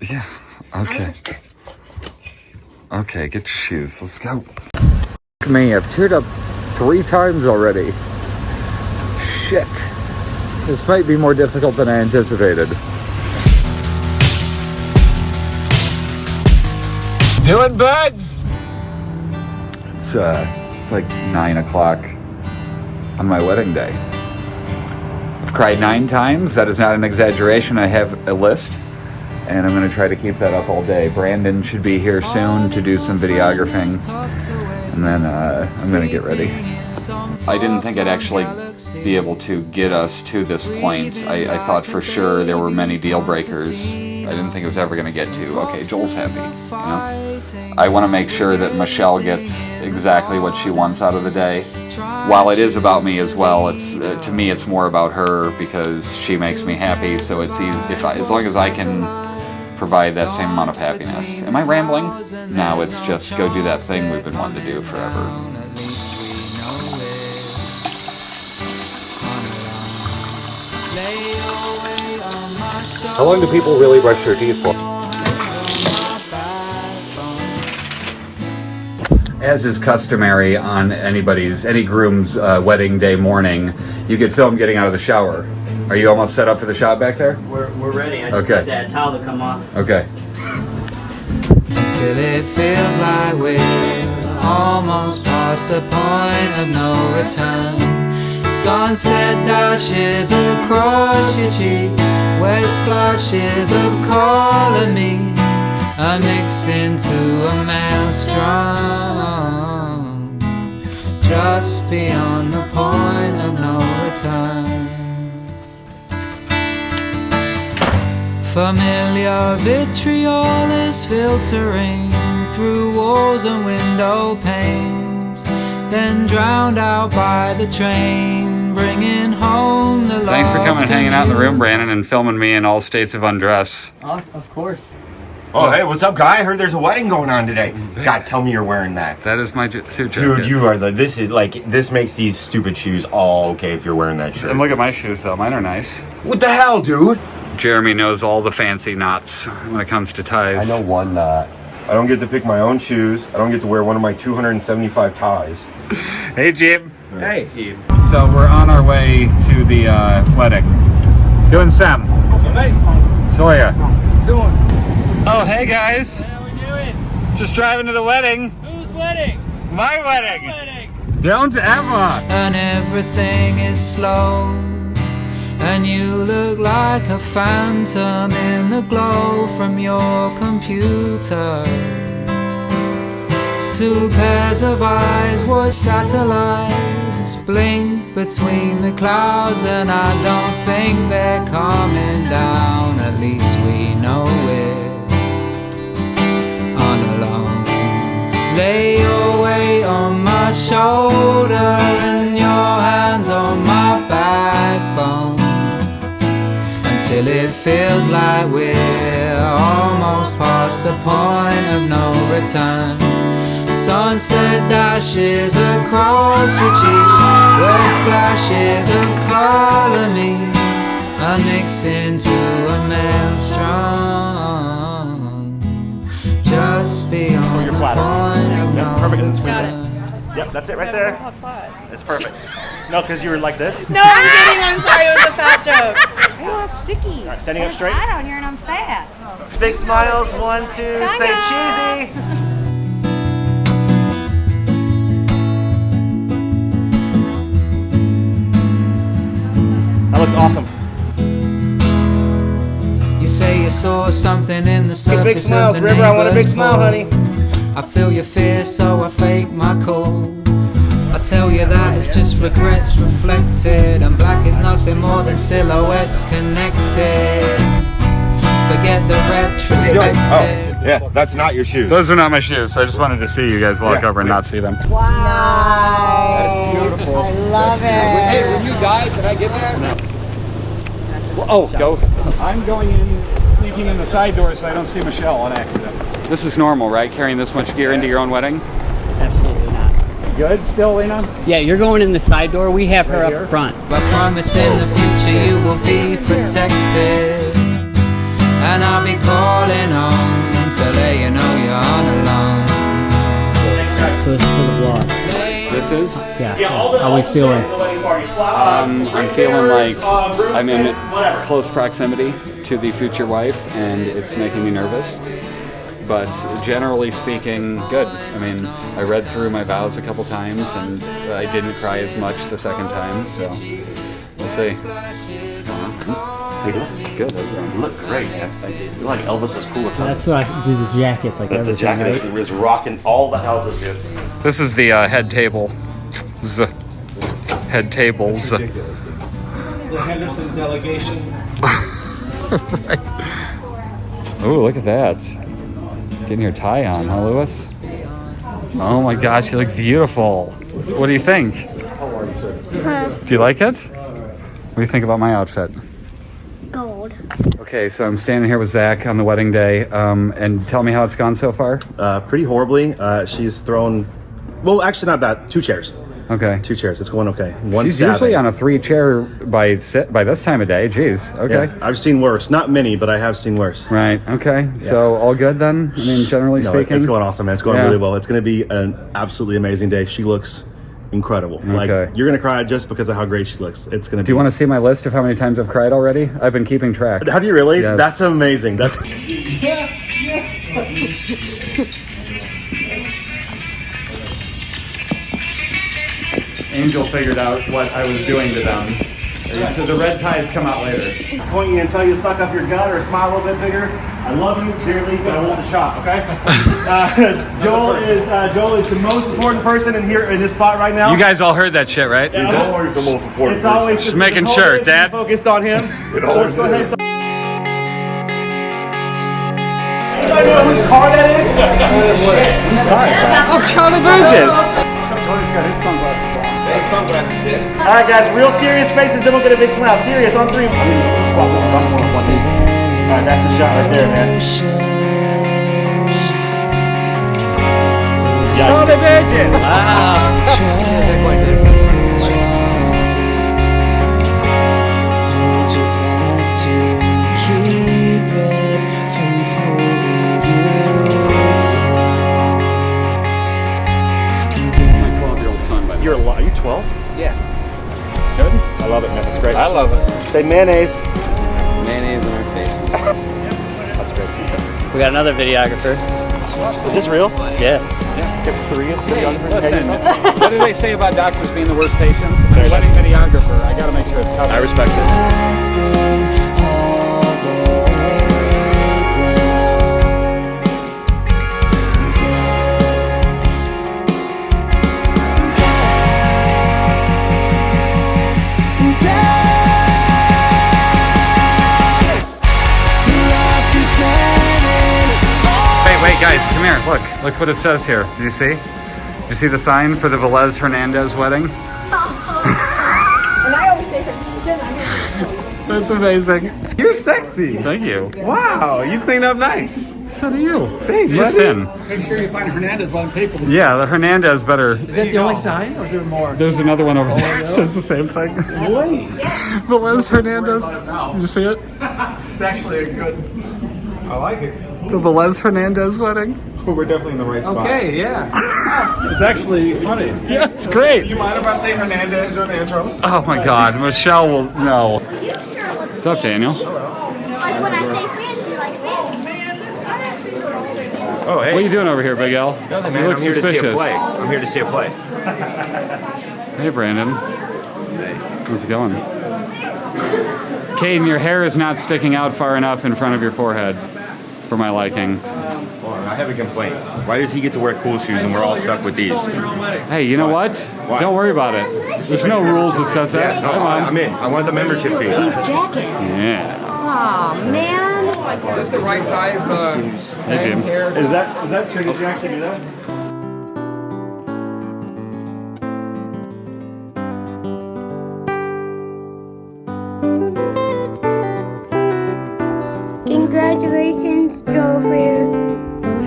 Yeah, okay. Okay, get your shoes. Let's go. Me, I've teared up 3 times already. Shit. This might be more difficult than I anticipated. Doing buds! It's like 9 o'clock on my wedding day. I've cried 9 times. That is not an exaggeration. I have a list, and I'm going to try to keep that up all day. Brandon should be here soon to do some videographing, and then I'm going to get ready. I didn't think I'd actually be able to get us to this point. I thought for sure there were many deal breakers. I didn't think it was ever going to get to, okay, Joel's happy, you know? I want to make sure that Michelle gets exactly what she wants out of the day. While it is about me as well, it's to me it's more about her because she makes me happy, so it's easy, as long as I can provide that same amount of happiness. Am I rambling? No, it's just go do that thing we've been wanting to do forever. How long do people really brush their teeth for? As is customary on any groom's wedding day morning, you get filmed getting out of the shower. Are you almost set up for the shot back there? We're ready. I just need that towel to come off. Okay. Until it feels like we're almost past the point of no return. Sunset dashes across your cheek, where splashes of calling me are mixed into a maelstrom, just beyond the point of no return. Familiar vitriol is filtering through walls and window panes, then drowned out by the train, bringing home the lost. Thanks for coming and hanging out in the room, Brandon, and filming me in all states of undress. Oh, of course. Oh, hey, what's up, guy? I heard there's a wedding going on today. God, tell me you're wearing that. That is my suit jacket. Dude, you are this makes these stupid shoes all okay if you're wearing that shirt. And look at my shoes, though. Mine are nice. What the hell, dude? Jeremy knows all the fancy knots when it comes to ties. I know one knot. I don't get to pick my own shoes. I don't get to wear one of my 275 ties. Hey, Jim. Hey. So we're on our way to the wedding. Doing Sam. Sawyer. Doing. Oh, hey guys. How we doing? Just driving to the wedding. Whose wedding? My wedding. My wedding. Don't ever. And everything is slow, and you look like a phantom in the glow from your computer. 2 pairs of eyes watch satellites blink between the clouds, and I don't think they're coming down, at least we know it. On alone, lay your weight on my shoulder and your hands on my backbone, till it feels like we're almost past the point of no return. Sunset dashes across your cheek, where splashes of color me are mixed into a maelstrom, just beyond the point of no return. Yep, that's it right there. That's perfect. No, because you were like this. No, I'm kidding. I'm sorry. It was a fat joke. You're all sticky. All right, standing up straight. I don't hear and I'm fat. Big smiles. 1, 2. Say cheesy. That looks awesome. You say you saw something in the surface Big smiles, of the River. I want a big neighbor's smile, pool. honey. I feel your fear, so I fake my cool. I tell you that it's just regrets reflected, and black is nothing more than silhouettes connected. Forget the retrospective. Oh, yeah, that's not your shoes. Those are not my shoes, so I just wanted to see you guys walk over and not see them. Wow. That is beautiful. I love it. Hey, when you died, did I get there? No. Well, go. I'm going in, sneaking in the side door so I don't see Michelle on accident. This is normal, right? Carrying this much gear into your own wedding? Absolutely not. Good still, Lena? Yeah, you're going in the side door. We have her up front. I promise in the future you will be protected, and I'll be calling home to let you know you're all alone. So this is for the vlog. This is? Yeah. How we feeling? I'm feeling like I'm in close proximity to the future wife, and it's making me nervous. But generally speaking, good. I mean, I read through my vows a couple times, and I didn't cry as much the second time, so we'll see. What's going on? How you doing? Good. You look great, man. You're like Elvis's cooler cousin. That's what I do. The jackets, like That's the everything, jacket right? is rocking all the houses, dude. This is the head table. Head tables. The Henderson delegation. Oh, look at that. Getting your tie on, huh, Lewis? Oh my gosh, you look beautiful. What do you think? Do you like it? What do you think about my outfit? Gold. Okay, so I'm standing here with Zach on the wedding day, and tell me how it's gone so far. Pretty horribly. She's thrown, well, actually not bad. 2 chairs. Okay. 2 chairs. It's going okay. One She's stabbing. usually on a 3-chair by this time of day. Jeez. Okay. Yeah, I've seen worse. Not many, but I have seen worse. Right. Okay. So all good then? I mean, generally No, speaking? it's going awesome, man. It's going Yeah. really well. It's going to be an absolutely amazing day. She looks incredible. Like, Okay. you're going to cry just because of how great she looks. It's going to be. Do you want to see my list of how many times I've cried already? I've been keeping track. Have you really? Yes. That's amazing. That's. Angel figured out what I was doing to them. So the red ties come out later. Point you until you suck up your gut or smile a little bit bigger. I love you dearly, but I want the shop, okay? Joel is the most important person in this spot right now. You guys all heard that shit, right? He's always the most important. It's always Just making sure, Dad. Focused on him. So let's go ahead. Anybody know whose car that is? Whose car is that? Oh, Charlie Burgess! All right, guys, real serious faces, then we'll get a big smile. Serious on 3. All right, that's the shot right there, man. Charlie Burgess! Are you 12? Yeah. Good? I love it, man. That's great. I love it. Say mayonnaise. Mayonnaise in our faces. That's great. We got another videographer. Is this real? Yeah. Get 3 of them. Listen, what do they say about doctors being the worst patients? I'm a wedding videographer. I gotta make sure it's covered. I respect it. Wait, guys, come here. Look what it says here. Did you see? Did you see the sign for the Velez Hernandez wedding? And I always say her. That's amazing. You're sexy. Thank you. Wow, you cleaned up nice. So do you. Thanks, You're buddy. thin. Make sure you find Hernandez while I pay for this. Yeah, the Hernandez better. Is that the only sign, or is there more? There's another one over there. It says the same thing. Velez Hernandez. Did you see it? It's actually a good. I like it. The Velez Hernandez wedding. We're definitely in the right spot. Okay, yeah. It's actually funny. Yeah, it's great. You mind if I say Hernandez during the intros? Oh my God, Michelle will know. You sure look What's up, Daniel? like when I say fancy, like fancy. Oh, hey. What are you doing over here, Big L? Nothing, You man. look I'm here to see a suspicious. play. I'm here to see a play. Hey, Brandon. How's it going? Caden, your hair is not sticking out far enough in front of your forehead for my liking. Hold on, I have a complaint. Why does he get to wear cool shoes and we're all stuck with these? Hey, you know what? Don't worry about it. There's no rules that says that. Yeah, no, Come on. I'm in. I want the membership fee. Jacket. Yeah. Aw, man. Is this the right size Hey, Jim. Is that true? Did you actually do that? Congratulations, Joe,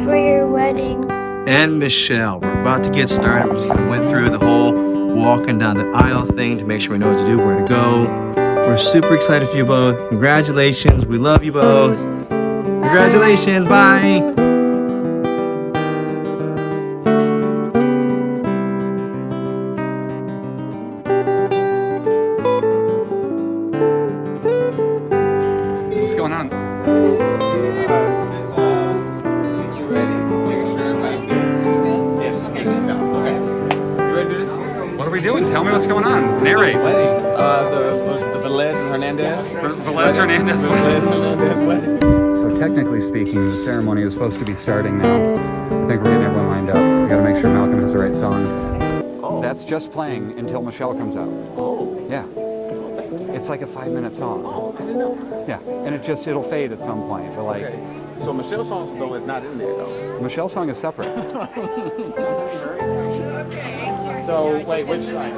for your wedding. And Michelle, we're about to get started. We're just gonna went through the whole walking down the aisle thing to make sure we know what to do, where to go. We're super excited for you both. Congratulations. We love you both. Congratulations. Bye. What's going on? Just getting you ready, making sure everybody's good. Yeah, she's getting out. Okay. You ready to do this? What are we doing? Tell me what's going on. Narrate. Wedding. The Velez and Hernandez. Velez Hernandez. Velez Hernandez wedding. So technically speaking, the ceremony is supposed to be starting now. I think we're getting everyone lined up. We gotta make sure Malcolm has the right song. Oh. That's just playing until Michelle comes out. Oh. Yeah. It's like a 5-minute song. Oh, I didn't know. Yeah. And it'll fade at some point. But like, Okay. So Michelle's song though is not in there though. Michelle's song is separate. So wait, which side?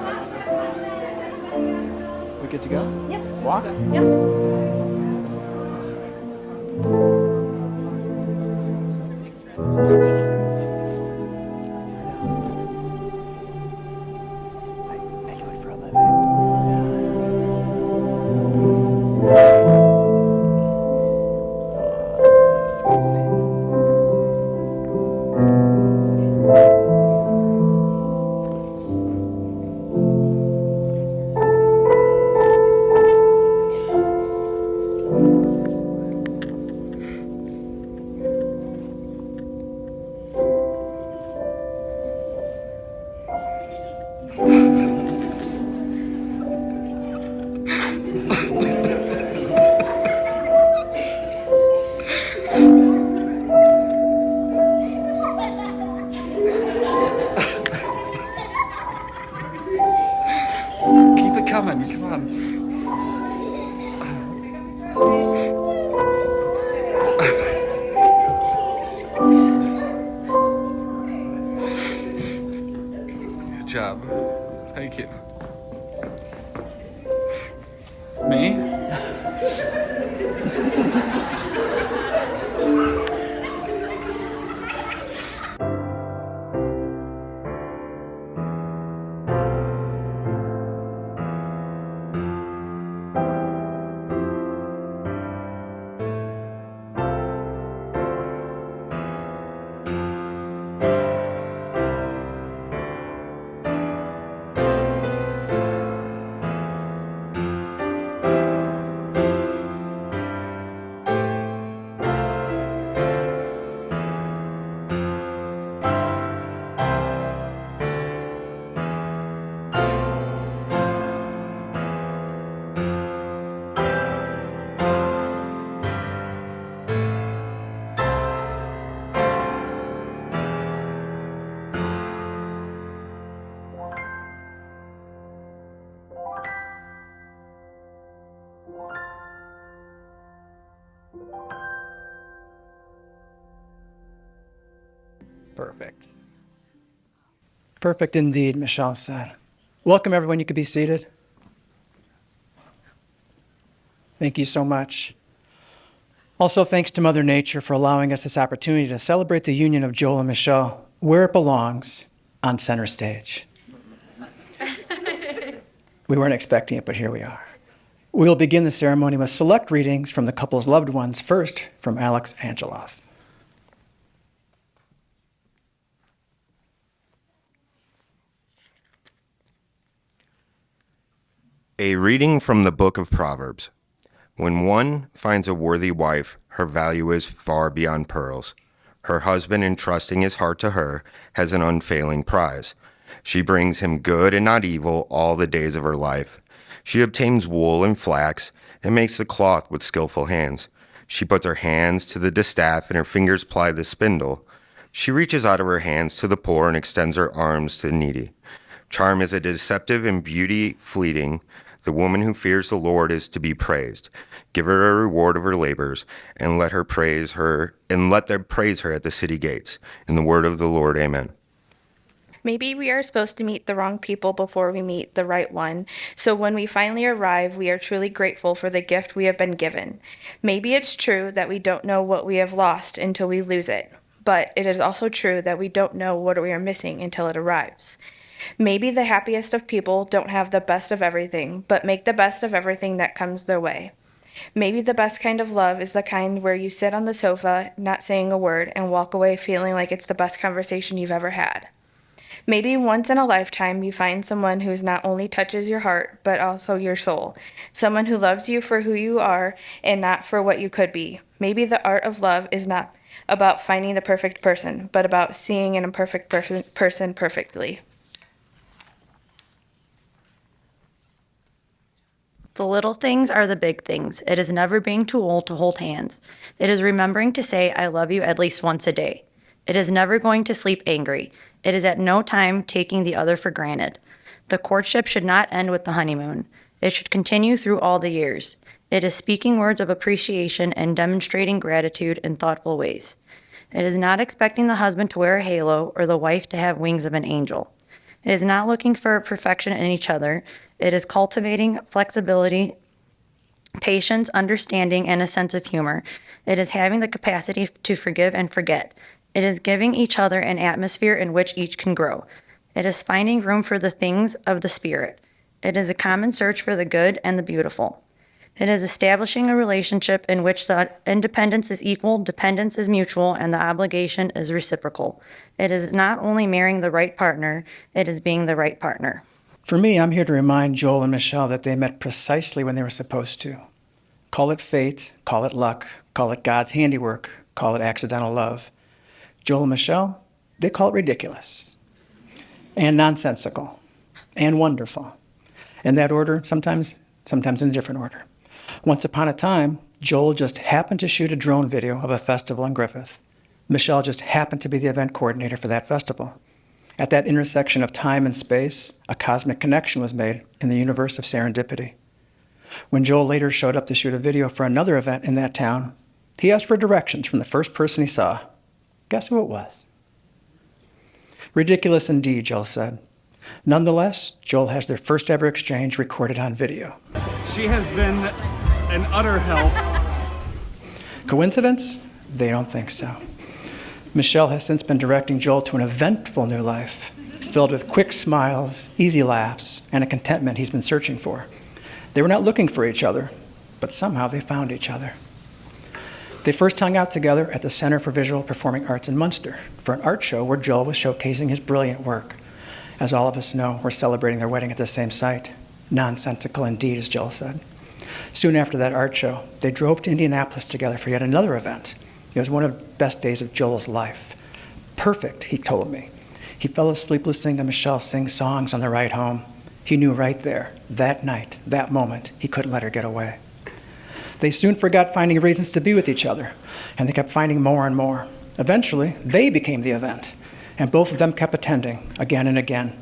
We good to go? Yep. Walk. Keep it coming. Come on. Good job. Thank you. Me? Perfect. Perfect indeed, Michelle said. Welcome, everyone. You could be seated. Thank you so much. Also, thanks to Mother Nature for allowing us this opportunity to celebrate the union of Joel and Michelle where it belongs, on center stage. We weren't expecting it, but here we are. We'll begin the ceremony with select readings from the couple's loved ones, first from Alex Angeloff. A reading from the book of Proverbs. When one finds a worthy wife, her value is far beyond pearls. Her husband, entrusting his heart to her, has an unfailing prize. She brings him good and not evil all the days of her life. She obtains wool and flax and makes the cloth with skillful hands. She puts her hands to the distaff and her fingers ply the spindle. She reaches out of her hands to the poor and extends her arms to the needy. Charm is a deceptive and beauty fleeting. The woman who fears the Lord is to be praised. Give her a reward of her labors, and let them praise her at the city gates. In the word of the Lord, amen. Maybe we are supposed to meet the wrong people before we meet the right one. So when we finally arrive, we are truly grateful for the gift we have been given. Maybe it's true that we don't know what we have lost until we lose it. But it is also true that we don't know what we are missing until it arrives. Maybe the happiest of people don't have the best of everything, but make the best of everything that comes their way. Maybe the best kind of love is the kind where you sit on the sofa, not saying a word, and walk away feeling like it's the best conversation you've ever had. Maybe once in a lifetime you find someone who not only touches your heart, but also your soul. Someone who loves you for who you are and not for what you could be. Maybe the art of love is not about finding the perfect person, but about seeing an imperfect person perfectly. The little things are the big things. It is never being too old to hold hands. It is remembering to say, I love you at least once a day. It is never going to sleep angry. It is at no time taking the other for granted. The courtship should not end with the honeymoon. It should continue through all the years. It is speaking words of appreciation and demonstrating gratitude in thoughtful ways. It is not expecting the husband to wear a halo or the wife to have wings of an angel. It is not looking for perfection in each other. It is cultivating flexibility, patience, understanding, and a sense of humor. It is having the capacity to forgive and forget. It is giving each other an atmosphere in which each can grow. It is finding room for the things of the spirit. It is a common search for the good and the beautiful. It is establishing a relationship in which the independence is equal, dependence is mutual, and the obligation is reciprocal. It is not only marrying the right partner, it is being the right partner. For me, I'm here to remind Joel and Michelle that they met precisely when they were supposed to. Call it fate, call it luck, call it God's handiwork, call it accidental love. Joel and Michelle, they call it ridiculous and nonsensical and wonderful. In that order, sometimes in a different order. Once upon a time, Joel just happened to shoot a drone video of a festival in Griffith. Michelle just happened to be the event coordinator for that festival. At that intersection of time and space, a cosmic connection was made in the universe of serendipity. When Joel later showed up to shoot a video for another event in that town, he asked for directions from the first person he saw. Guess who it was? Ridiculous indeed, Joel said. Nonetheless, Joel has their first ever exchange recorded on video. She has been an utter help. Coincidence? They don't think so. Michelle has since been directing Joel to an eventful new life, filled with quick smiles, easy laughs, and a contentment he's been searching for. They were not looking for each other, but somehow they found each other. They first hung out together at the Center for Visual Performing Arts in Munster for an art show where Joel was showcasing his brilliant work. As all of us know, we're celebrating their wedding at the same site. Nonsensical indeed, as Joel said. Soon after that art show, they drove to Indianapolis together for yet another event. It was one of the best days of Joel's life. Perfect, he told me. He fell asleep listening to Michelle sing songs on the ride home. He knew right there, that night, that moment, he couldn't let her get away. They soon forgot finding reasons to be with each other, and they kept finding more and more. Eventually, they became the event, and both of them kept attending again and again.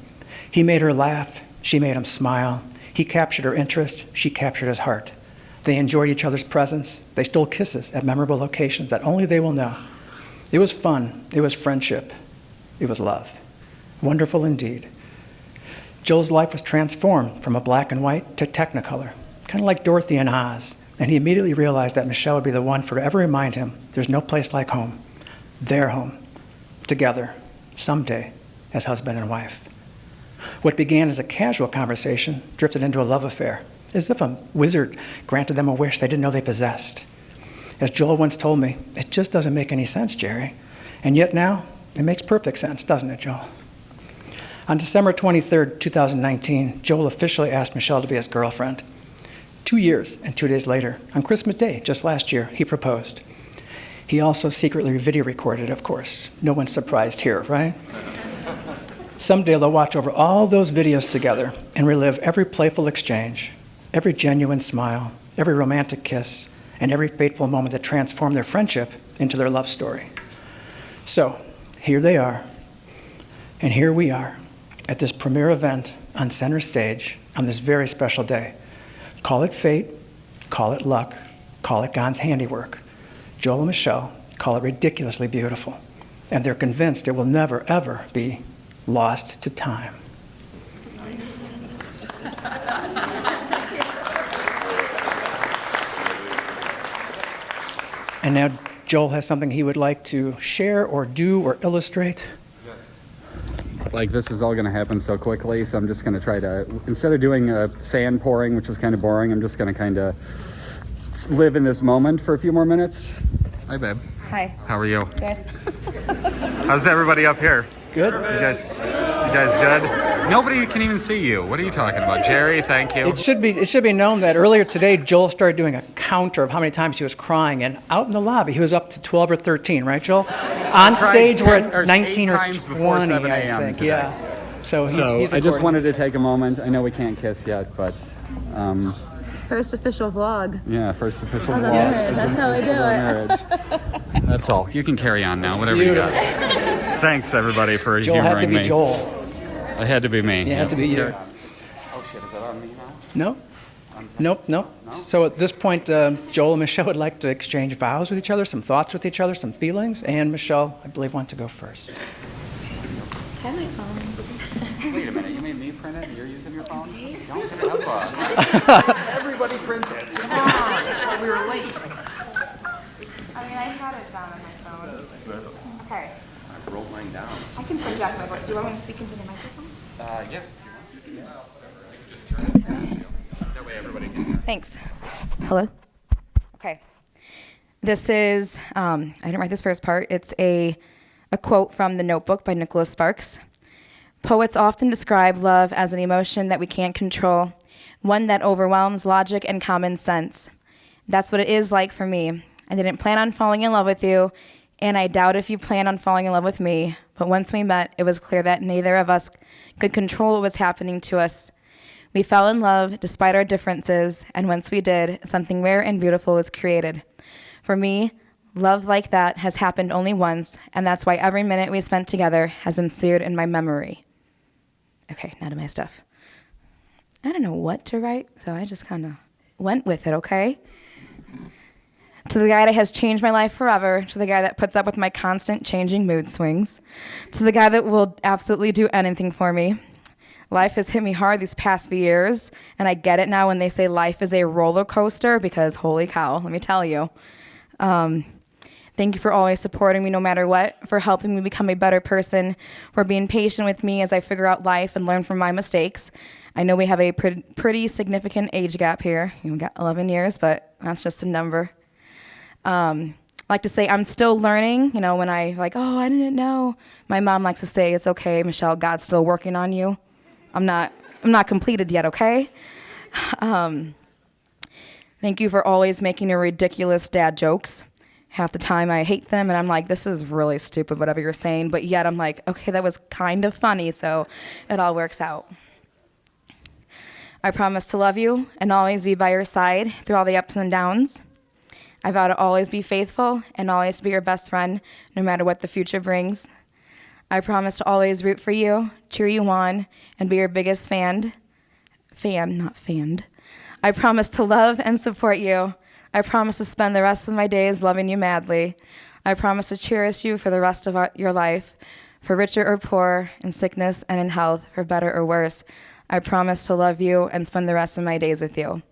He made her laugh, she made him smile. He captured her interest, she captured his heart. They enjoyed each other's presence. They stole kisses at memorable locations that only they will know. It was fun, it was friendship, it was love. Wonderful indeed. Joel's life was transformed from a black and white to technicolor, kind of like Dorothy and Oz, and he immediately realized that Michelle would be the one to forever remind him there's no place like home, their home, together, someday, as husband and wife. What began as a casual conversation drifted into a love affair, as if a wizard granted them a wish they didn't know they possessed. As Joel once told me, it just doesn't make any sense, Jerry. And yet now, it makes perfect sense, doesn't it, Joel? On December 23rd, 2019, Joel officially asked Michelle to be his girlfriend. 2 years and 2 days later, on Christmas Day, just last year, he proposed. He also secretly video recorded, of course. No one's surprised here, right? Someday they'll watch over all those videos together and relive every playful exchange, every genuine smile, every romantic kiss, and every fateful moment that transformed their friendship into their love story. So, here they are, and here we are, at this premiere event on center stage on this very special day. Call it fate, call it luck, call it God's handiwork. Joel and Michelle call it ridiculously beautiful, and they're convinced it will never, ever be lost to time. And now Joel has something he would like to share or do or illustrate. Like, this is all going to happen so quickly, so I'm just going to try to, instead of doing a sand pouring, which is kind of boring, I'm just going to kind of live in this moment for a few more minutes? Hi, babe. Hi. How are you? Good. How's everybody up here? Good. You guys good? Nobody can even see you. What are you talking about? Jerry, thank you. It should be known that earlier today, Joel started doing a counter of how many times he was crying, and out in the lobby, he was up to 12 or 13, right, Joel? On stage, we're at 19 or 20, I think. Today. Yeah. So he's I just wanted to take a moment. I know we can't kiss yet, but First official vlog. yeah, first official Of the vlog. marriage. That's how we do it. That's all. You can carry on now, whatever you got. Thanks, everybody, for Joel humoring had to be me. Joel. It had to be me. It had to be you. Oh shit, is that on me now? No? Nope. So at this point, Joel and Michelle would like to exchange vows with each other, some thoughts with each other, some feelings, and Michelle, I believe, wants to go first. Have my phone. Wait a minute, you made me print it and you're using your phone? Don't set it up. Everybody prints it. Come on, we were late. I mean, I had it down on my phone. Okay. I wrote mine down. I can project my voice. Do you want me to speak into the microphone? Yeah. That way everybody can hear. Thanks. Hello? Okay. This is, I didn't write this first part. It's a quote from The Notebook by Nicholas Sparks. Poets often describe love as an emotion that we can't control, one that overwhelms logic and common sense. That's what it is like for me. I didn't plan on falling in love with you, and I doubt if you plan on falling in love with me. But once we met, it was clear that neither of us could control what was happening to us. We fell in love despite our differences, and once we did, something rare and beautiful was created. For me, love like that has happened only once, and that's why every minute we spent together has been seared in my memory. Okay, now to my stuff. I don't know what to write, so I just kind of went with it, okay? To the guy that has changed my life forever, to the guy that puts up with my constant changing mood swings, to the guy that will absolutely do anything for me. Life has hit me hard these past few years, and I get it now when they say life is a roller coaster, because holy cow, let me tell you. Thank you for always supporting me no matter what, for helping me become a better person, for being patient with me as I figure out life and learn from my mistakes. I know we have a pretty significant age gap here. We got 11 years, but that's just a number. I like to say I'm still learning. You know, when I like, oh, I didn't know. My mom likes to say, it's okay, Michelle, God's still working on you. I'm not completed yet, okay? Thank you for always making your ridiculous dad jokes. Half the time I hate them and I'm like, this is really stupid, whatever you're saying. But yet I'm like, okay, that was kind of funny, so it all works out. I promise to love you and always be by your side through all the ups and downs. I vow to always be faithful and always be your best friend, no matter what the future brings. I promise to always root for you, cheer you on, and be your biggest fan, not fanned. I promise to love and support you. I promise to spend the rest of my days loving you madly. I promise to cherish you for the rest of your life, for richer or poor, in sickness and in health, for better or worse. I promise to love you and spend the rest of my days with you.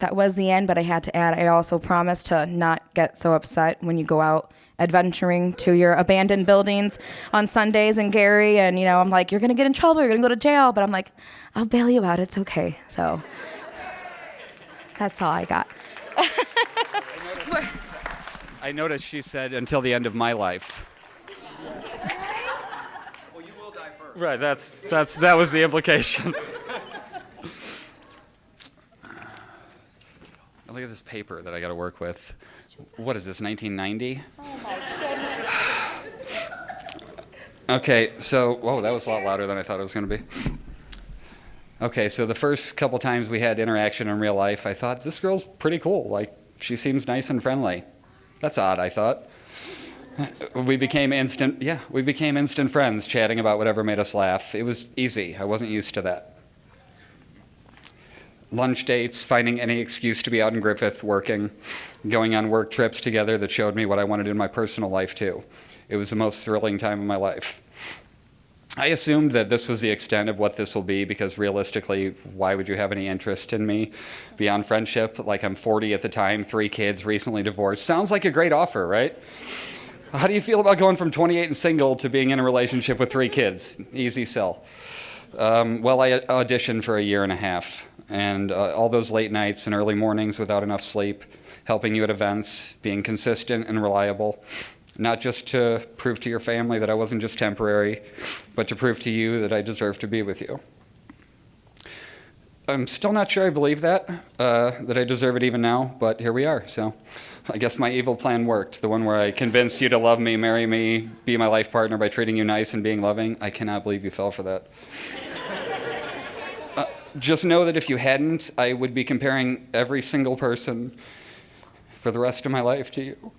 That was the end, but I had to add, I also promise to not get so upset when you go out adventuring to your abandoned buildings on Sundays in Gary, and I'm like, you're gonna get in trouble, you're gonna go to jail, but I'm like, I'll bail you out, it's okay. So that's all I got. I noticed she said until the end of my life. Well, you will die first. Right, that was the implication. Look at this paper that I got to work with. What is this, 1990? Oh my goodness. Okay, so, whoa, that was a lot louder than I thought it was going to be. Okay, so the first couple times we had interaction in real life, I thought, this girl's pretty cool. Like, she seems nice and friendly. That's odd, I thought. We became instant friends, chatting about whatever made us laugh. It was easy. I wasn't used to that. Lunch dates, finding any excuse to be out in Griffith working, going on work trips together that showed me what I wanted in my personal life too. It was the most thrilling time of my life. I assumed that this was the extent of what this will be because realistically, why would you have any interest in me beyond friendship? Like, I'm 40 at the time, 3 kids, recently divorced. Sounds like a great offer, right? How do you feel about going from 28 and single to being in a relationship with 3 kids? Easy sell. Well, I auditioned for a year and a half. and all those late nights and early mornings without enough sleep, helping you at events, being consistent and reliable, not just to prove to your family that I wasn't just temporary, but to prove to you that I deserve to be with you. I'm still not sure I believe that I deserve it even now, but here we are. So I guess my evil plan worked, the one where I convinced you to love me, marry me, be my life partner by treating you nice and being loving. I cannot believe you fell for that. Just know that if you hadn't, I would be comparing every single person for the rest of my life to you.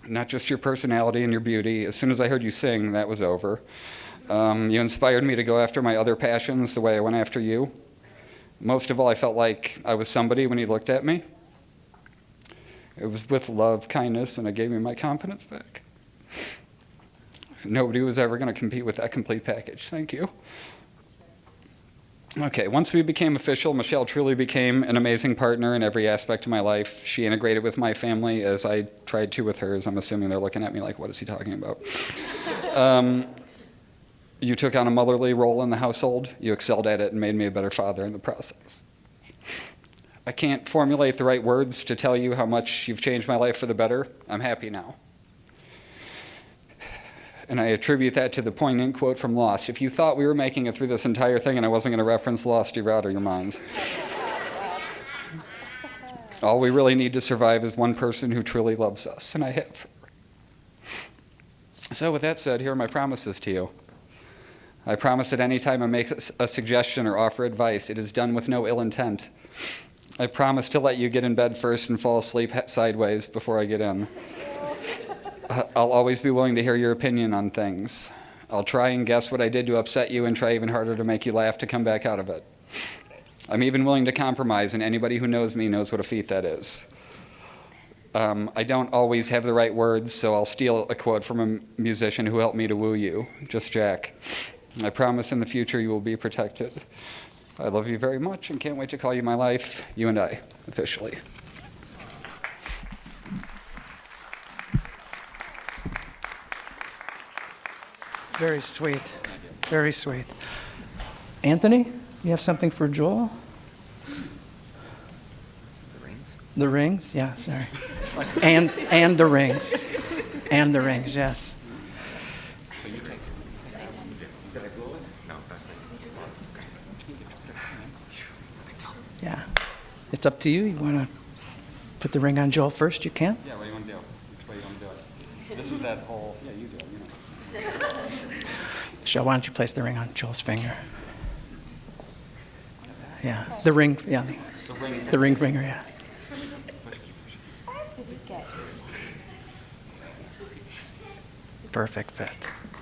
Not just your personality and your beauty. As soon as I heard you sing, that was over. You inspired me to go after my other passions the way I went after you. Most of all, I felt like I was somebody when you looked at me. It was with love, kindness, and it gave me my confidence back. Nobody was ever going to compete with that complete package. Thank you. Okay, once we became official, Michelle truly became an amazing partner in every aspect of my life. She integrated with my family as I tried to with hers. I'm assuming they're looking at me like, what is he talking about? You took on a motherly role in the household. You excelled at it and made me a better father in the process. I can't formulate the right words to tell you how much you've changed my life for the better. I'm happy now. And I attribute that to the poignant quote from Lost. If you thought we were making it through this entire thing and I wasn't going to reference Lost, you're out of your minds. All we really need to survive is one person who truly loves us, and I have her. So with that said, here are my promises to you. I promise that any time I make a suggestion or offer advice, it is done with no ill intent. I promise to let you get in bed first and fall asleep sideways before I get in. I'll always be willing to hear your opinion on things. I'll try and guess what I did to upset you and try even harder to make you laugh to come back out of it. I'm even willing to compromise, and anybody who knows me knows what a feat that is. I don't always have the right words, so I'll steal a quote from a musician who helped me to woo you, just Jack. I promise in the future you will be protected. I love you very much and can't wait to call you my life, you and I, officially. Very sweet. Very sweet. Anthony, you have something for Joel? The rings? The rings? Yeah, sorry. And the rings. And the rings, yes. So you take it. Did I blow it? No, that's not it. Yeah. It's up to you. You want to put the ring on Joel first? You can. Yeah, what do you want to do? Which way do you want to do it? This is that whole, yeah, you do it, you know. Michelle, why don't you place the ring on Joel's finger? Yeah, the ring, yeah. The ring finger, yeah. Perfect fit.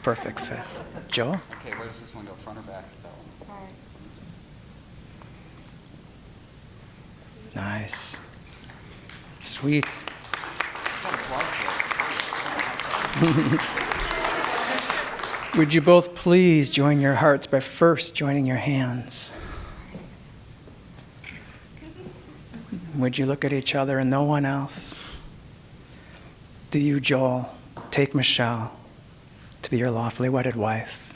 Perfect fit. Joel? Okay, where does this one go, front or back? That one. Nice. Sweet. Would you both please join your hearts by first joining your hands? Would you look at each other and no one else? Do you, Joel, take Michelle to be your lawfully wedded wife?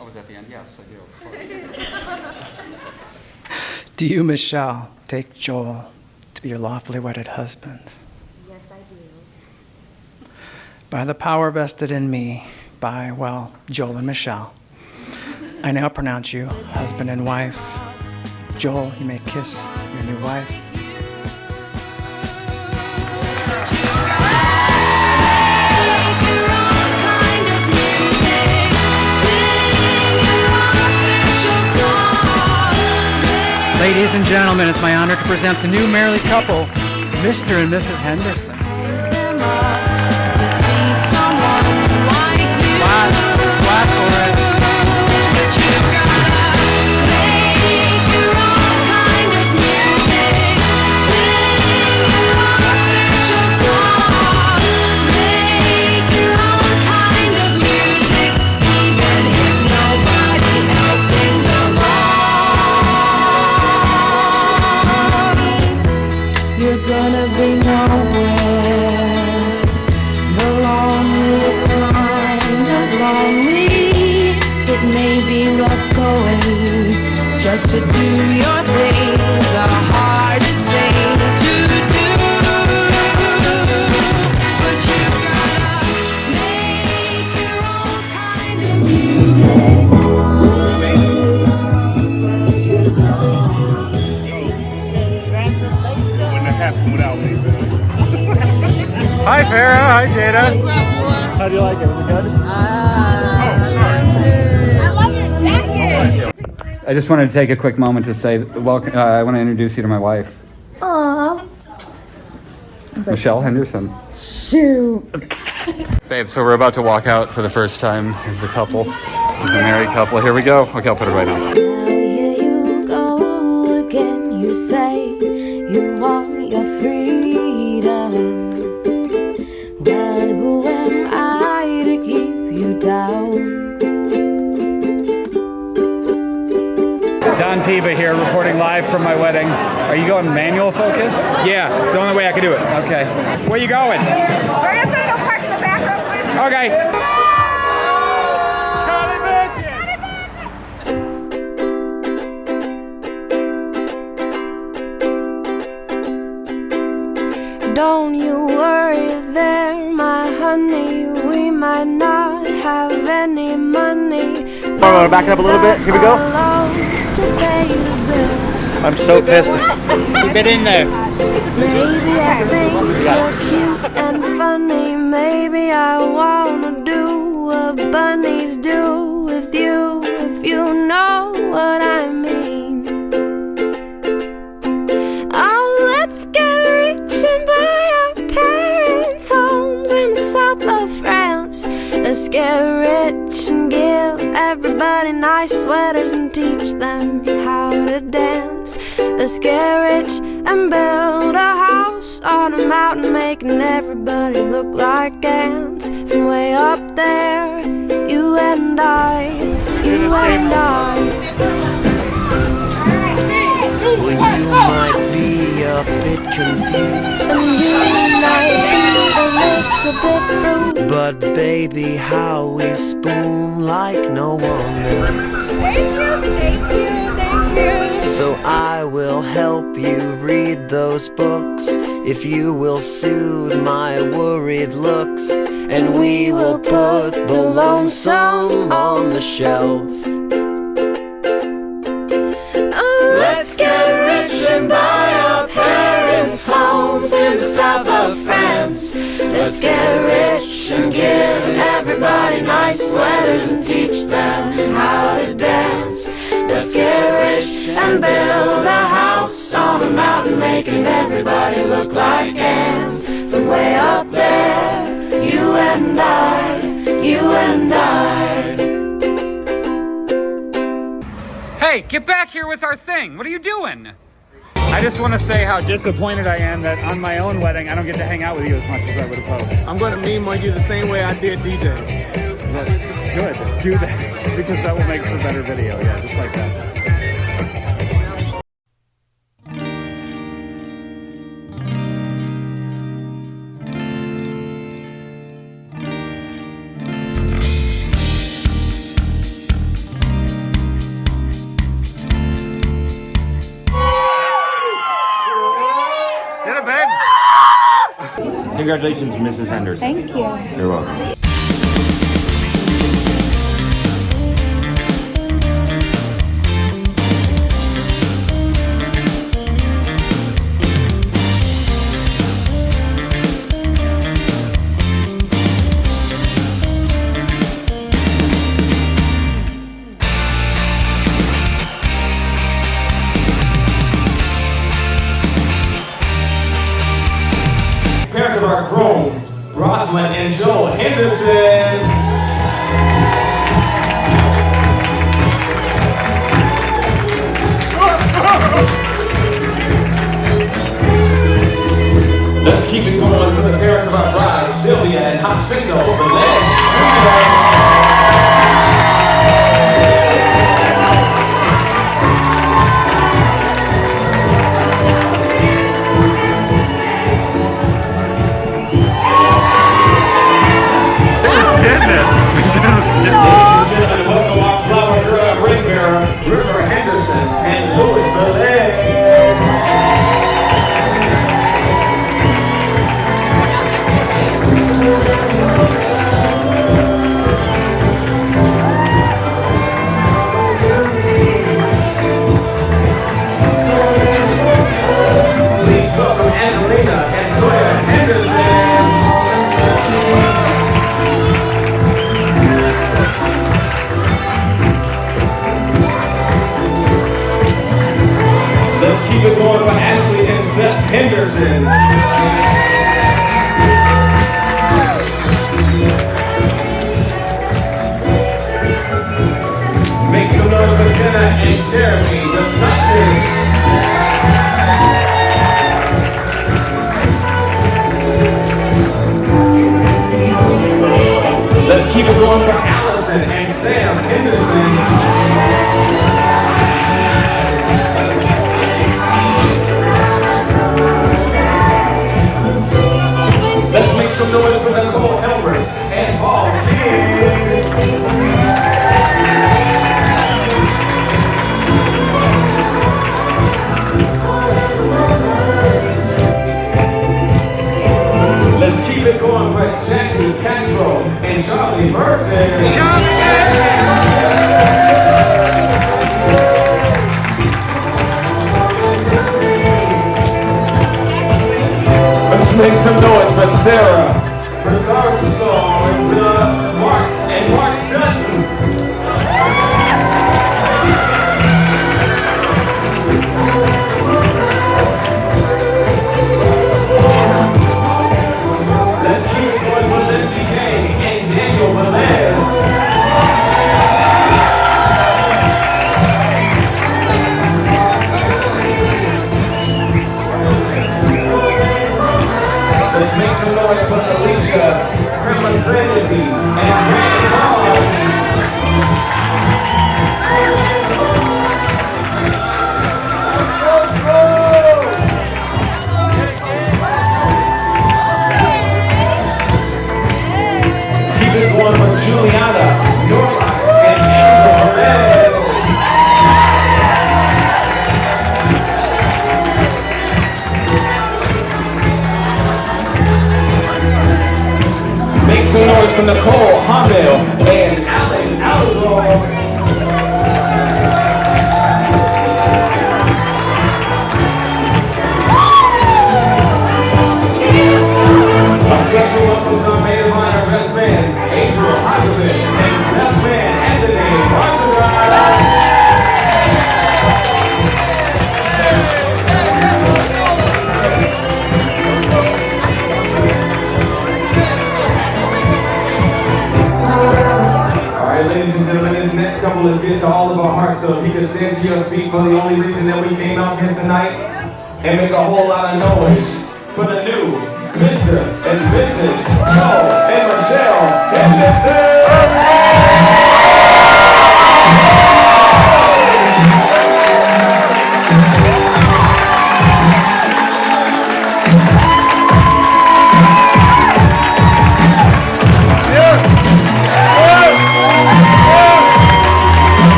Oh, was that the end? Yes, I do, of course. Do you, Michelle, take Joel to be your lawfully wedded husband? Yes, I do. By the power vested in me by, well, Joel and Michelle, I now pronounce you husband and wife. Joel, you may kiss your new wife. Ladies and gentlemen, it's my honor to present the new married couple, Mr. and Mrs. Henderson. Swat for it. You're gonna be nowhere. The loneliest kind of lonely. It may be rough. just to do your thing, the hardest thing to do. But you gotta make your own kind of music. Wouldn't have happened without me. Hi, Farrah. Hi, Jada. How do you like it? Was it good? Oh, sorry. I love your jacket. I just wanted to take a quick moment to say, welcome. I want to introduce you to my wife, Aww. Michelle Henderson. Shoot. Babe, so we're about to walk out for the first time as a couple, as a married couple. Here we go. Okay, I'll put it right on. Now here you go again. You say you want your freedom. Well, who am I to keep you down? Don Teva here, reporting live from my wedding. Are you going manual focus? Yeah, it's the only way I can do it. Okay. Where you going? We're just gonna go park in the back real quick. Okay. Don't you worry there, my honey. We might not have any money. Want to back it up a little bit? Here we go. I'm so pissed. Keep it in there. Maybe I think you're cute and funny. Maybe I wanna do what bunnies do with you, if you know what I mean. Oh, let's get rich and buy our parents' homes in the south of France. Let's get rich and give everybody nice sweaters and teach them how to dance. Let's get rich and build a house on a mountain, making everybody look like ants. From way up there, you and I, you and I. Well, you might be a bit confused, And you might be a little bit bruised, but baby, how we spoon like no one else. Thank you, thank you, thank you. So I will help you read those books, if you will soothe my worried looks, and we will put the lonesome on the shelf. Let's get rich and buy our parents' homes in the south of France. Let's get rich and give everybody nice sweaters and teach them how to dance. Let's get rich and build a house on a mountain, making everybody look like ants. From way up there, you and I, you and I. Hey, get back here with our thing. What are you doing? I just want to say how disappointed I am that on my own wedding, I don't get to hang out with you as much as I would have hoped. I'm going to meme on you the same way I did DJ. Good, do that, because that will make for a better video, yeah, just like that. Did it, babe? Congratulations, Mrs. Henderson. Thank you. You're welcome. Parents of our groom, Rosalind and Joel Henderson. Let's keep it going for the parents of our bride, Sylvia and Jacinto Velez Jr. Ladies and gentlemen, welcome our flower girl ring bearer, River Henderson, and keep it going for Allison and Sam Henderson. Let's make some noise for Nicole Elmers and Paul King. Let's keep it going for Jackie Castro and Charlie Burton. Let's make some noise for Sarah Bizarso and Mark and Mark Dutton. Let's keep it going for Lindsay Kay and Daniel Velez. Let's make some noise for Alicia Kremazanesi and Randy Hall. Let's keep it going for Juliana Norlock and Angela Perez. Make some noise for Nicole Hamel and Alex Aldo. A special welcome to our maid of honor, best man, Adriel Hagevin, and best man, Anthony Monterey. Ladies and gentlemen, this next couple is dear to all of our hearts, so if you could stand to your feet for the only reason that we came out here tonight and make a whole lot of noise for the new Mr. and Mrs. Joe and Michelle Henderson.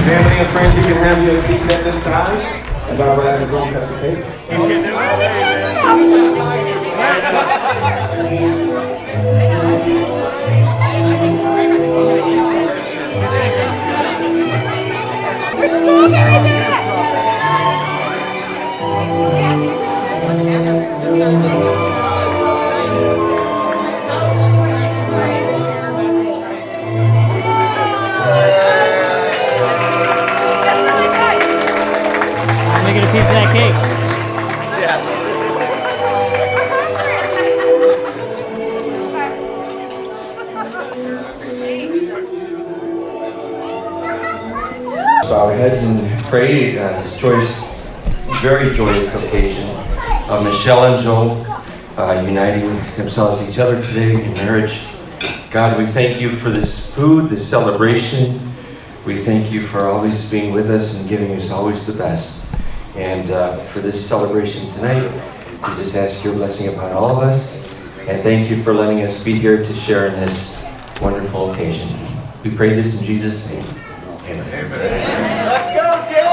Family and friends, you can have your seats at this time as I grab and go and cut the cake. There's strawberries in it! Making a piece of that cake. Bow our heads and pray this joyous, very joyous occasion of Michelle and Joel uniting themselves to each other today in marriage. God, we thank you for this food, this celebration. We thank you for always being with us and giving us always the best. And for this celebration tonight, we just ask your blessing upon all of us. And thank you for letting us be here to share in this wonderful occasion. We pray this in Jesus' name. Amen. Let's go, Jim!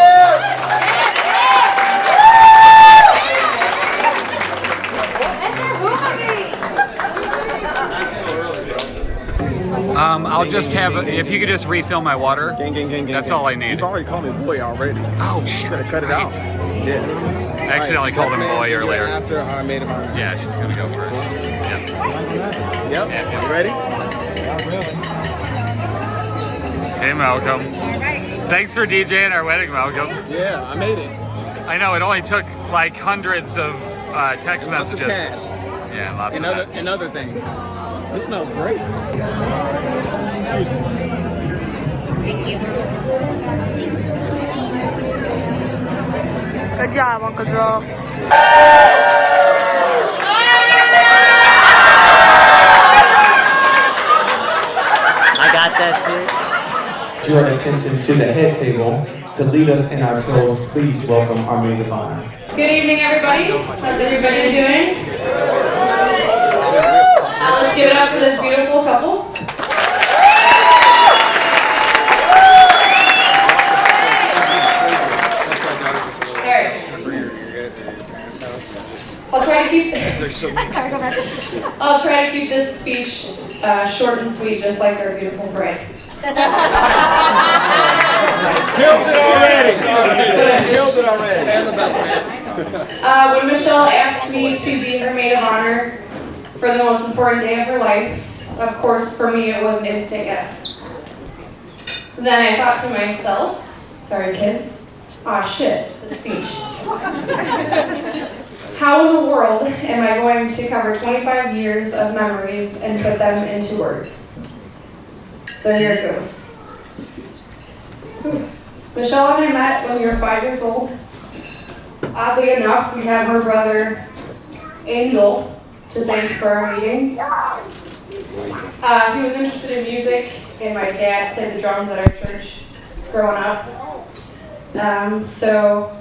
I'll just have, if you could just refill my water. That's all I need. You've already called me boy already. Oh, shit. You gotta cut it out. Yeah. I accidentally called him boy earlier. After our maid of honor. Yeah, she's gonna go first. Yep. Yep. You ready? Hey, Malcolm. Thanks for DJing our wedding, Malcolm. Yeah, I made it. I know, it only took like hundreds of text messages. Lots of cash. Yeah, lots of and other things. This smells great. Thank you. Good job, Uncle Joel. I got that too. Your attention to the head table to lead us in our toast. Please welcome our maid of honor. Good evening, everybody. How's everybody doing? Let's give it up for this beautiful couple. I'll try to keep. I'll try to keep this speech short and sweet, just like our beautiful bride. Killed it already. Killed it already. And the best man. When Michelle asked me to be her maid of honor for the most important day of her life, of course, for me, it was an instant yes. Then I thought to myself, sorry kids, aw shit, the speech. How in the world am I going to cover 25 years of memories and put them into words? So here it goes. Michelle and I met when we were 5 years old. Oddly enough, we have her brother, Angel, to thank for our meeting. He was interested in music, and my dad played the drums at our church growing up. So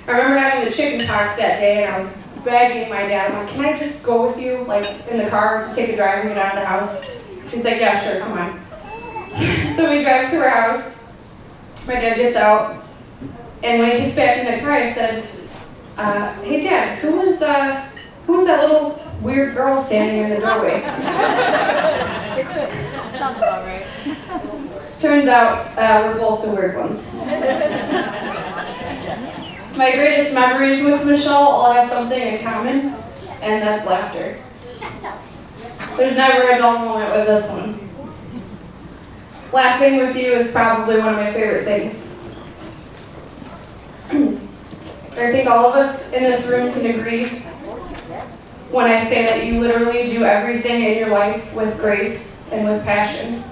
I remember having the chicken pox that day, and I was begging my dad, I'm like, can I just go with you, like, in the car to take a drive and get out of the house? He's like, yeah, sure, come on. So we drive to her house. My dad gets out, and when he gets back in the car, I said, hey Dad, who was that little weird girl standing in the doorway? Sounds about right. Turns out we're both the weird ones. My greatest memories with Michelle all have something in common, and that's laughter. There's never a dull moment with this one. Laughing with you is probably one of my favorite things. I think all of us in this room can agree when I say that you literally do everything in your life with grace and with passion.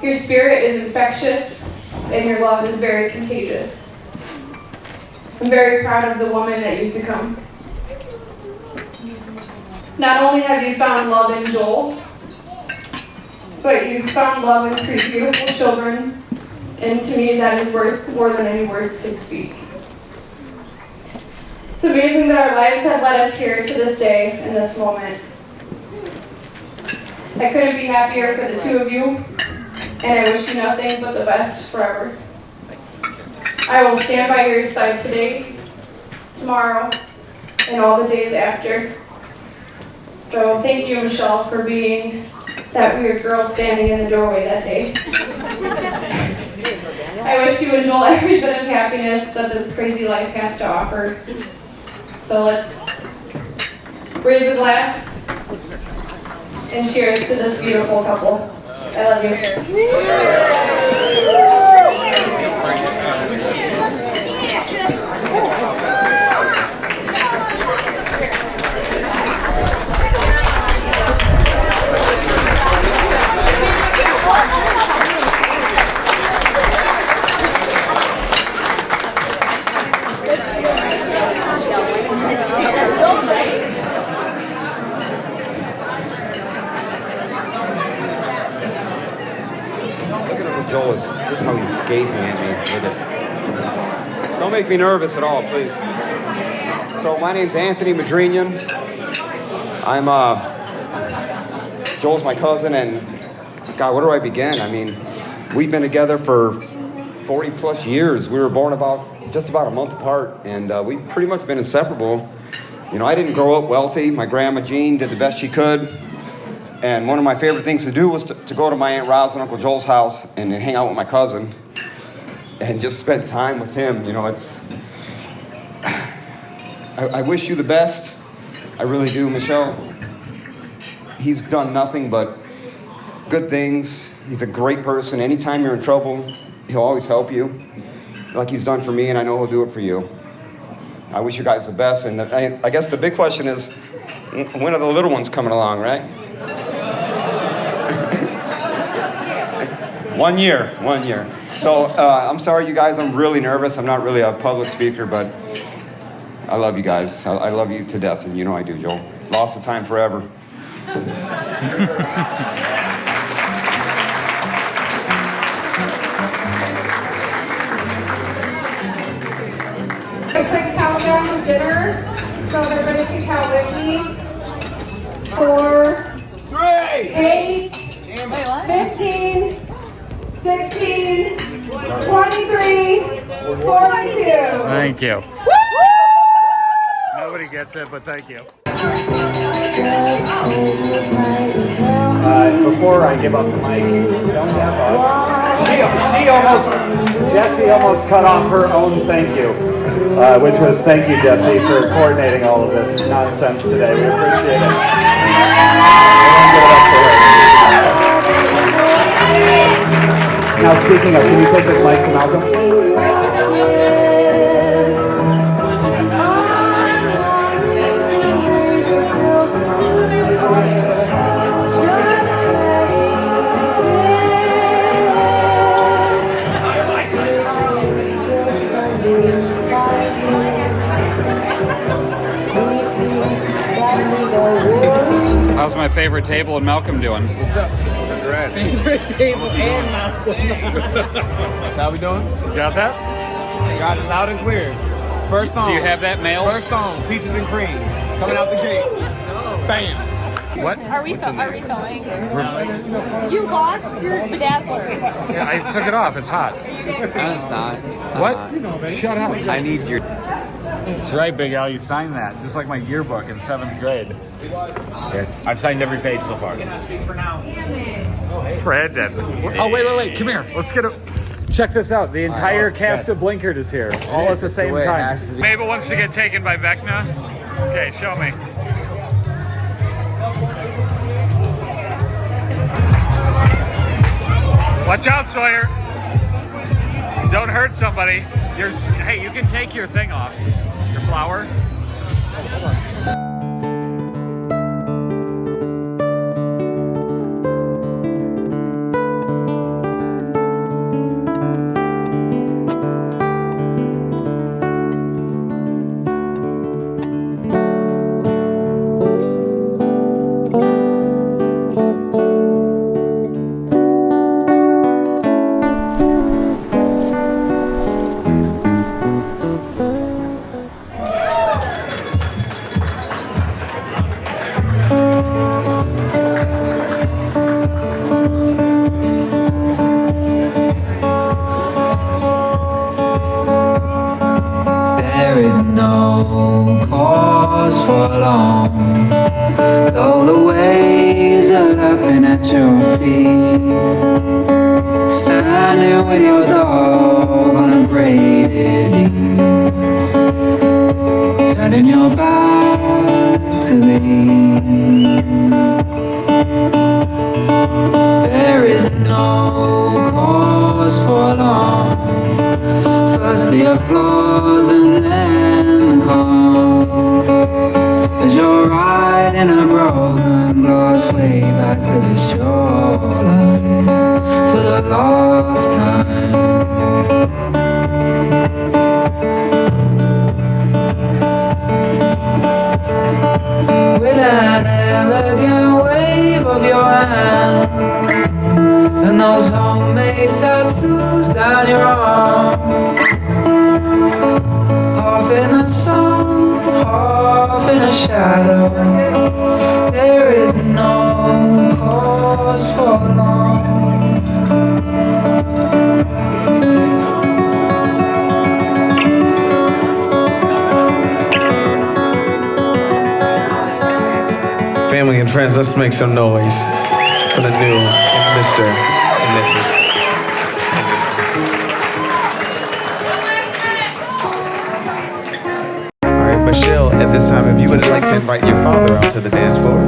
Your spirit is infectious, and your love is very contagious. I'm very proud of the woman that you've become. Not only have you found love in Joel, but you've found love in 3 beautiful children, and to me that is worth more than any words could speak. It's amazing that our lives have led us here to this day and this moment. I couldn't be happier for the 2 of you, and I wish you nothing but the best forever. I will stand by your side today, tomorrow, and all the days after. So thank you, Michelle, for being that weird girl standing in the doorway that day. I wish you and Joel every bit of happiness that this crazy life has to offer. So let's raise a glass and cheers to this beautiful couple. I love you. Joel is just how he's gazing at me with it. Don't make me nervous at all, please. So my name's Anthony Madrinian. I'm Joel's my cousin, and God, where do I begin? I mean, we've been together for 40 plus years. We were born just about a month apart, and we've pretty much been inseparable. You know, I didn't grow up wealthy. My grandma Jean did the best she could. And one of my favorite things to do was to go to my Aunt Roz and Uncle Joel's house and hang out with my cousin and just spend time with him. You know, I wish you the best. I really do, Michelle. He's done nothing but good things. He's a great person. Anytime you're in trouble, he'll always help you, like he's done for me, and I know he'll do it for you. I wish you guys the best. And I guess the big question is, when are the little ones coming along, right? 1 year. So I'm sorry, you guys. I'm really nervous. I'm not really a public speaker, but I love you guys. I love you to death, and you know I do, Joel. Lost of time forever. A quick countdown for dinner, so everybody can count with me. 4, 8, 15, 16, 23, 42. Thank you. Nobody gets it, but thank you. Before I give up the mic, don't have Jessie almost cut off her own thank you, which was thank you, Jessie, for coordinating all of this nonsense today. We appreciate it. Now, speaking of, can you take this mic to Malcolm? How's my favorite table and Malcolm doing? What's up? Congrats. Favorite table and Malcolm. That's how we doing? Got that? Got it loud and clear. First song. Do you have that mail? First song, Peaches and Cream. Coming out the gate. Bam. What? Are we filming? You lost your bedazzler. Yeah, I took it off. It's hot. It's not. What? Shut up. I need your. That's right, Big Al. You signed that, just like my yearbook in 7th grade. Yeah. I've signed every page so far. Fred, oh, wait. Come here. Let's get a... Check this out. The entire cast of Blinkard is here, all at the same time. Mabel wants to get taken by Vecna. Okay, show me. Watch out, Sawyer. Don't hurt somebody. Hey, you can take your thing off. Your flower. Hold on. For long, though the waves are lapping at your feet, standing with your dog on a braided lead, turning your back to leave. There is no cause for alarm. First the applause and then the calm, as you're riding a broken glass way back to the shoreline for the last time. With an elegant wave of your hand and those homemade tattoos down your arm, half in the sun, half in a shadow, there is no cause for alarm. Family and friends, let's make some noise for the new Mr. and Mrs. All right, Michelle, at this time, if you would like to invite your father out to the dance floor.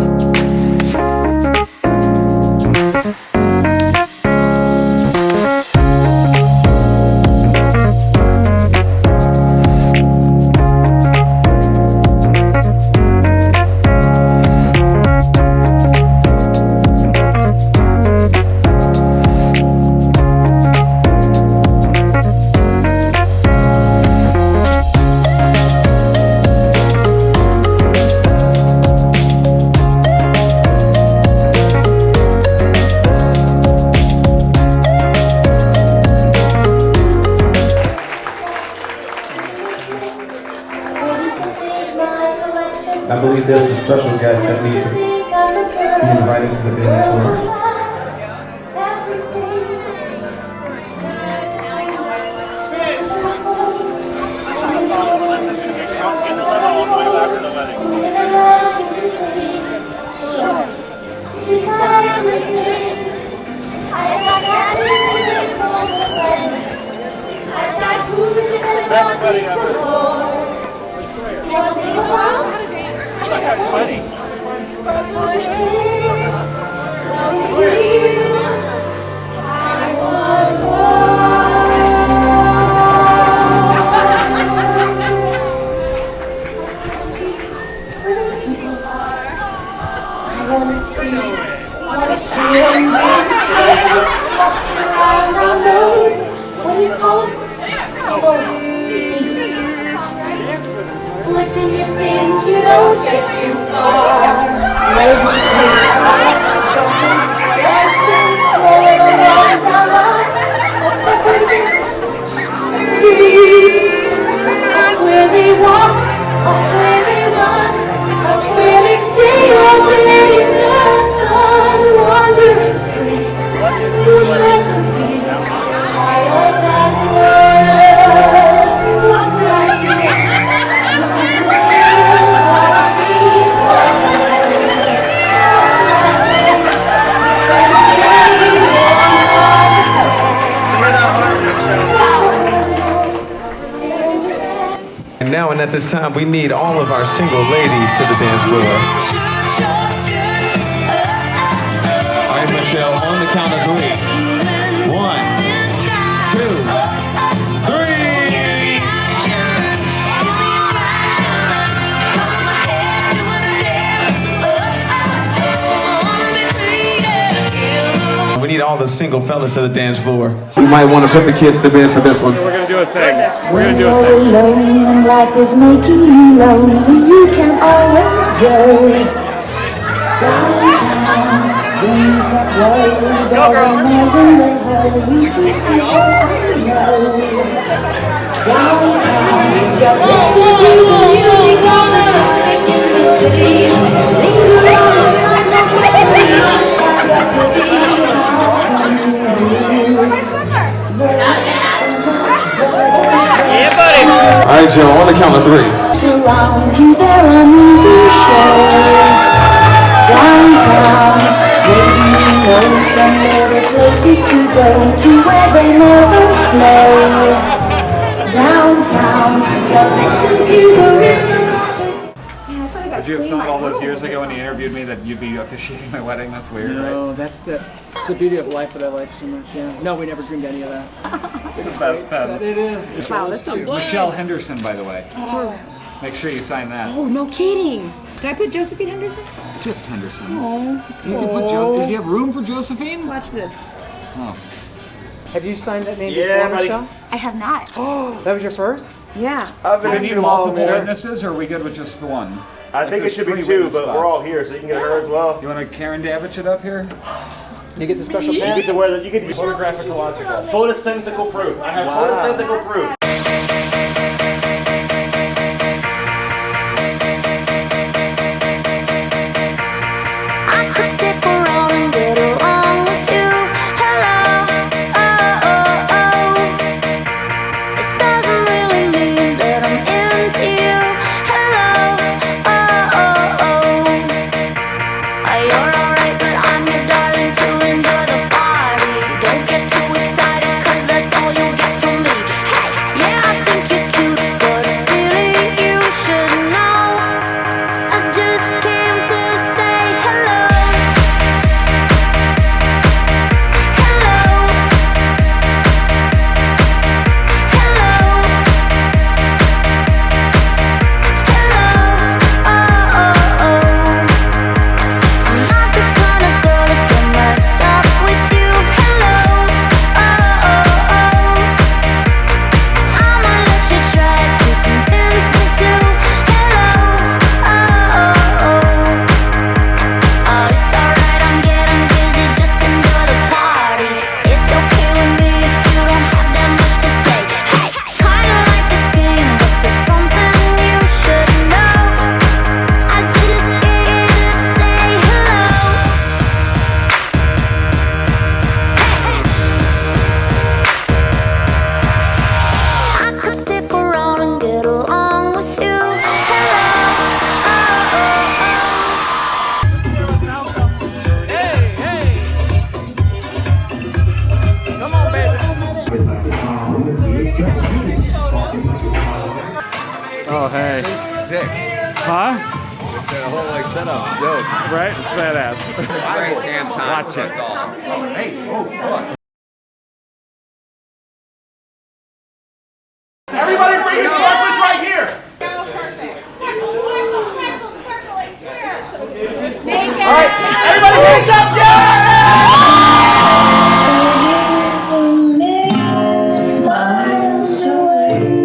believe there's a special guest that needs to be invited to the dance floor. Best wedding ever. I got sweaty. What do you call it? Flipping your fins, you don't get too far. Where they walk, or where they run, or where they stay all day in the sun, wandering free. Wish I could be part of that And now and at this time, we need all of our single ladies to the dance floor. All right, Michelle, on the count of 3. 1, 2, 3. We need all the single fellas to the dance floor. You might want to put the kids to bed for this one. So we're gonna do a thing. We're gonna do a When thing. you're alone and life is making you lonely, you can always go downtown. When you can close all the noise in the hurry, seems to all I know. Downtown, just listen to the music on the train in the city. Linger on the sidewalk with the sounds of the beat. All right, Joe, on the count of 3. Surround you, there are movie shows downtown. Maybe you know some little places to go to where they never close. Downtown, just listen to the rhythm. Would you have thought all those years ago when you interviewed me that you'd be officiating my wedding? That's weird, No, right? that's the beauty of life that I like so much. Yeah. No, we never dreamed any of that. It's the best pen. It is. It Wow, is that's so too. good. Michelle Henderson, by the way. Oh. Make sure you sign that. Oh, no kidding. Did I put Josephine Henderson? Just Henderson. Oh. You can put Did you have room for Josephine? Watch this. Oh. Have you signed that name Yeah, before, buddy. Michelle? I have not. Oh, that was your first? Yeah. Do we need multiple witnesses, or are we good with just the one? I think it There's should be 3 2, witness but spots. we're all here, so you can get her as well. You want to Karen Davitt it up here? You get the special You pen? get to wear that. You get photographical, photosynthetical proof. I have photosynthetical proof. I could stick around and get along with you. Hello, oh, oh, oh. It doesn't really mean that I'm into you. Hello, oh, oh, oh. You're alright, but I'm your darling to enjoy the party. Don't get too excited, 'cause that's all you'll get from me. Hey, Oh, hey. Sick. Huh? The whole like setup's dope. Right? It's badass. Great damn time Watch for it. us all. Oh, hey, oh, fuck. Everybody bring your sparklers right here. All right, everybody hands up, Miles away.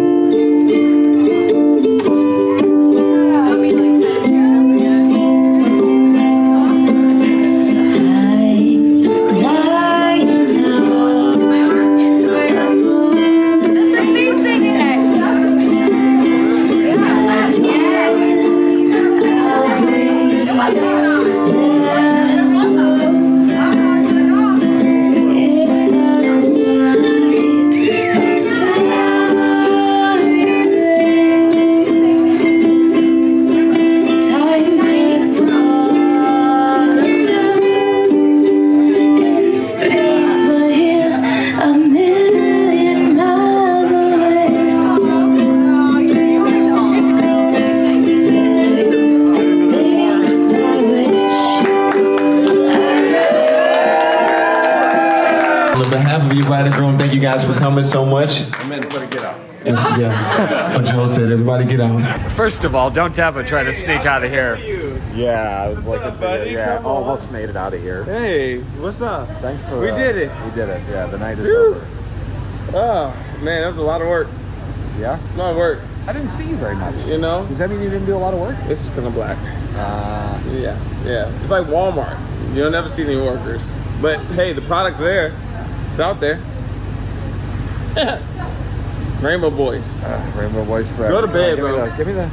On behalf of everybody in the room, thank you guys for coming so much. Amen. Better get out. Yes, what Joel said, everybody get out. First of all, don't ever try to sneak out of here. Yeah, I was What's up, buddy? Yeah, Come on. almost made it out of here. Hey, what's up? Thanks for. We did it. We did it. Yeah, the night is Phew. over. Oh, man, that was a lot of work. Yeah. It's a lot of work. I didn't see you very much. You know? Does that mean you didn't do a lot of work? It's just because I'm black. Yeah. It's like Walmart. You'll never see any workers. But hey, the product's there. It's out there. Rainbow Boys. Rainbow Boys forever. Go to bed, Give me bro. the- Give me the.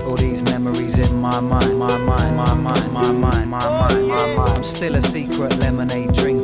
All these memories in my mind, my mind, my mind, my mind, my mind, my mind. I'm still a secret lemonade drinker.